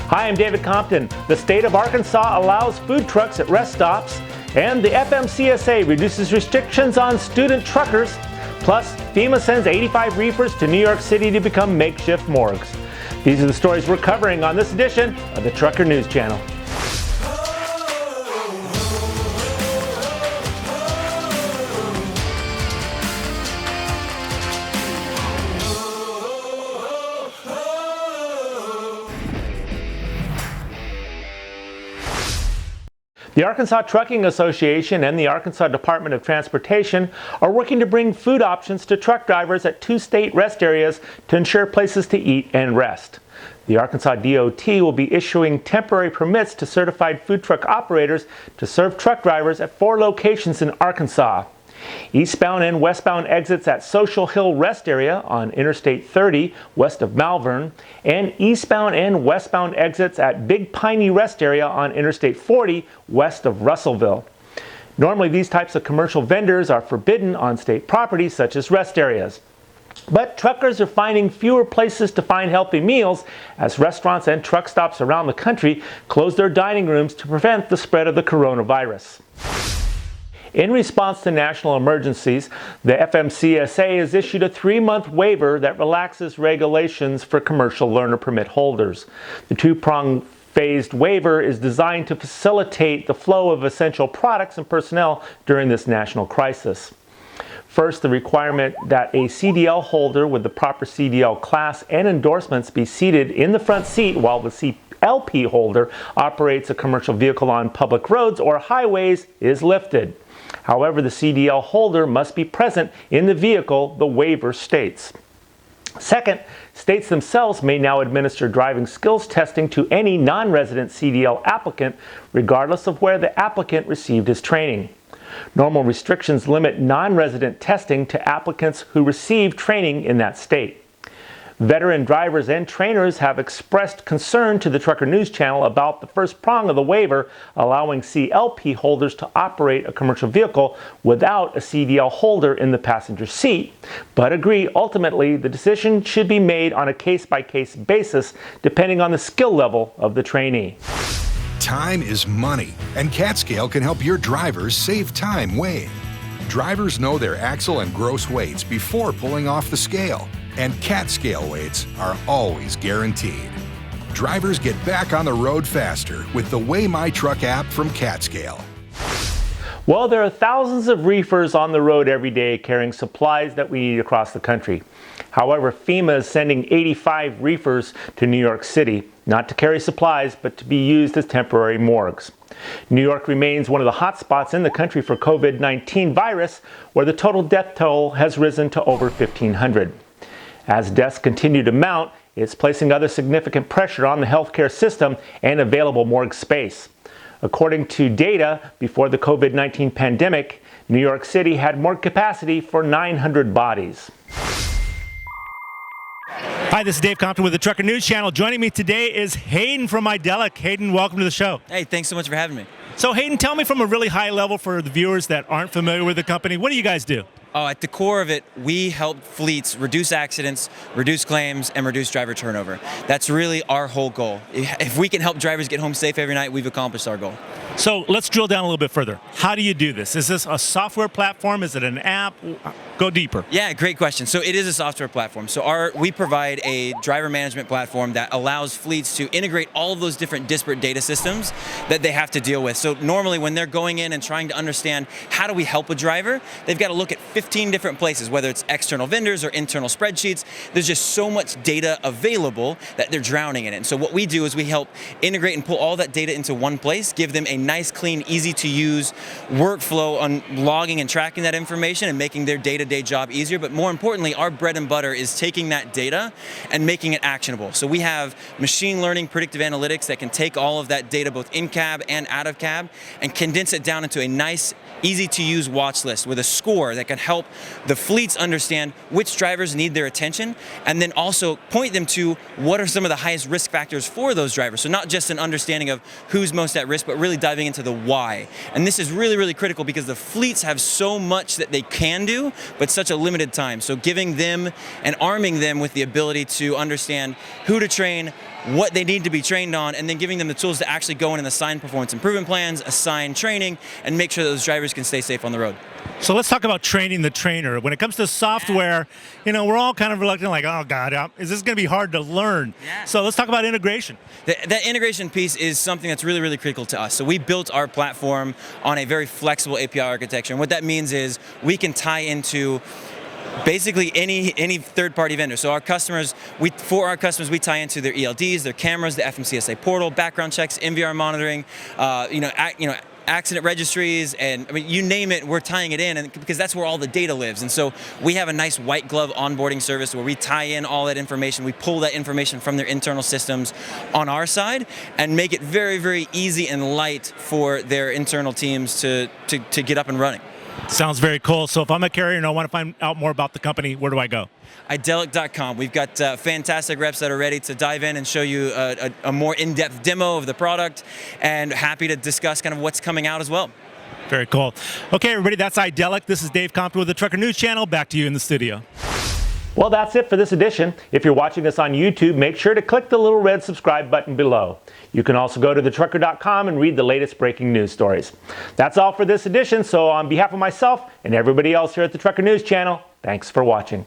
Hi, I'm David Compton. The state of Arkansas allows food trucks at rest stops, and the FMCSA reduces restrictions on student truckers. Plus, FEMA sends 85 reefers to New York City to become makeshift morgues. These are the stories we're covering on this edition of the Trucker News Channel. The Arkansas Trucking Association and the Arkansas Department of Transportation are working to bring food options to truck drivers at 2 state rest areas to ensure places to eat and rest. The Arkansas DOT will be issuing temporary permits to certified food truck operators to serve truck drivers at 4 locations in Arkansas. Eastbound and westbound exits at Social Hill Rest Area on Interstate 30 west of Malvern, and eastbound and westbound exits at Big Piney Rest Area on Interstate 40 west of Russellville. Normally these types of commercial vendors are forbidden on state property such as rest areas. But truckers are finding fewer places to find healthy meals as restaurants and truck stops around the country close their dining rooms to prevent the spread of the coronavirus. In response to national emergencies, the FMCSA has issued a 3-month waiver that relaxes regulations for commercial learner permit holders. The 2-pronged phased waiver is designed to facilitate the flow of essential products and personnel during this national crisis. First, the requirement that a CDL holder with the proper CDL class and endorsements be seated in the front seat while the CLP holder operates a commercial vehicle on public roads or highways is lifted. However, the CDL holder must be present in the vehicle, the waiver states. Second, states themselves may now administer driving skills testing to any non-resident CDL applicant, regardless of where the applicant received his training. Normal restrictions limit non-resident testing to applicants who receive training in that state. Veteran drivers and trainers have expressed concern to the Trucker News Channel about the first prong of the waiver, allowing CLP holders to operate a commercial vehicle without a CDL holder in the passenger seat, but agree ultimately the decision should be made on a case-by-case basis depending on the skill level of the trainee. Time is money, and CatScale can help your drivers save time weighing. Drivers know their axle and gross weights before pulling off the scale, and CatScale weights are always guaranteed. Drivers get back on the road faster with the Weigh My Truck app from CatScale. Well, there are thousands of reefers on the road every day carrying supplies that we need across the country. However, FEMA is sending 85 reefers to New York City, not to carry supplies, but to be used as temporary morgues. New York remains one of the hot spots in the country for COVID-19 virus, where the total death toll has risen to over 1,500. As deaths continue to mount, it's placing other significant pressure on the healthcare system and available morgue space. According to data before the COVID-19 pandemic, New York City had morgue capacity for 900 bodies. Hi, this is Dave Compton with the Trucker News Channel. Joining me today is Hayden from Idelic. Hayden, welcome to the show. Hey, thanks so much for having me. So Hayden, tell me from a really high level for the viewers that aren't familiar with the company, what do you guys do? Oh, at the core of it, we help fleets reduce accidents, reduce claims, and reduce driver turnover. That's really our whole goal. If we can help drivers get home safe every night, we've accomplished our goal. So let's drill down a little bit further. How do you do this? Is this a software platform? Is it an app? Go deeper. Yeah, great question. So it is a software platform. So we provide a driver management platform that allows fleets to integrate all of those different disparate data systems that they have to deal with. So normally when they're going in and trying to understand how do we help a driver, they've got to look at 15 different places, whether it's external vendors or internal spreadsheets. There's just so much data available that they're drowning in it. And so what we do is we help integrate and pull all that data into one place, give them a nice, clean, easy to use workflow on logging and tracking that information and making their day-to-day job easier. But more importantly, our bread and butter is taking that data and making it actionable. So we have machine learning, predictive analytics that can take all of that data both in cab and out of cab and condense it down into a nice, easy to use watch list with a score that can help the fleets understand which drivers need their attention and then also point them to what are some of the highest risk factors for those drivers. So not just an understanding of who's most at risk, but really diving into the why. And this is really, really critical because the fleets have so much that they can do, but such a limited time. So giving them and arming them with the ability to understand who to train, what they need to be trained on, and then giving them the tools to actually go in and assign performance improvement plans, assign training, and make sure that those drivers can stay safe on the road. So let's talk about training the trainer. When it comes to software, we're all kind of reluctant, like, oh God, is this going to be hard to learn? Yeah. So let's talk about integration. That integration piece is something that's really, really critical to us. So we built our platform on a very flexible API architecture. And what that means is we can tie into basically any third-party vendor. So for our customers, we tie into their ELDs, their cameras, the FMCSA portal, background checks, MVR monitoring, accident registries, and I mean, you name it, we're tying it in, and because that's where all the data lives. And so we have a nice white glove onboarding service where we tie in all that information. We pull that information from their internal systems on our side and make it very, very easy and light for their internal teams to get up and running. Sounds very cool. So if I'm a carrier and I want to find out more about the company, where do I go? Idelic.com. We've got fantastic reps that are ready to dive in and show you a more in-depth demo of the product, and happy to discuss kind of what's coming out as well. Very cool. Okay, everybody, that's Idelic. This is Dave Compton with the Trucker News Channel. Back to you in the studio. Well, that's it for this edition. If you're watching us on YouTube, make sure to click the little red subscribe button below. You can also go to thetrucker.com and read the latest breaking news stories. That's all for this edition, so on behalf of myself and everybody else here at the Trucker News Channel, thanks for watching.